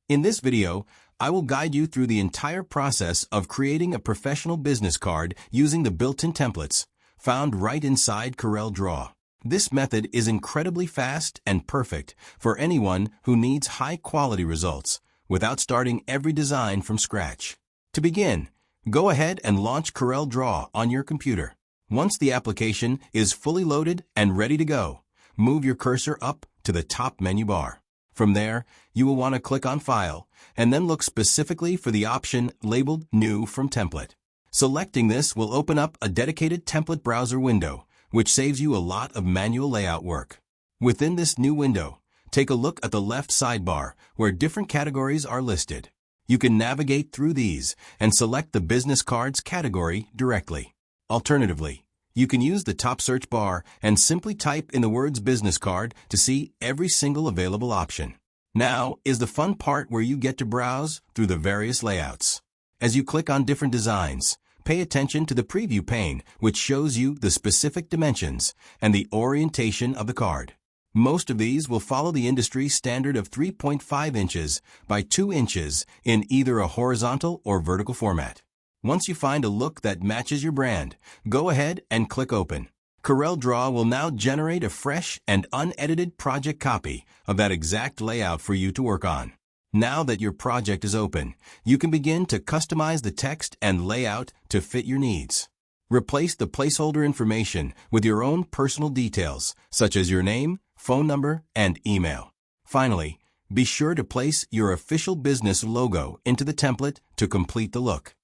In this video, I will guide you through the entire process of creating a professional business card using the built-in templates found right inside CorelDRAW. This method is incredibly fast and perfect for anyone who needs high-quality results without starting every design from scratch. To begin, go ahead and launch CorelDRAW on your computer. Once the application is fully loaded and ready to go, move your cursor up to the top menu bar. From there, you will want to click on File, and then look specifically for the option labeled New from Template. Selecting this will open up a dedicated template browser window, which saves you a lot of manual layout work. Within this new window, take a look at the left sidebar where different categories are listed. You can navigate through these and select the business cards category directly. Alternatively, you can use the top search bar and simply type in the words business card to see every single available option. Now is the fun part where you get to browse through the various layouts. As you click on different designs, pay attention to the preview pane, which shows you the specific dimensions and the orientation of the card. Most of these will follow the industry standard of 3.5 inches by 2 inches in either a horizontal or vertical format. Once you find a look that matches your brand, go ahead and click Open. CorelDRAW will now generate a fresh and unedited project copy of that exact layout for you to work on. Now that your project is open, you can begin to customize the text and layout to fit your needs. Replace the placeholder information with your own personal details, such as your name, phone number, and email. Finally, be sure to place your official business logo into the template to complete the look.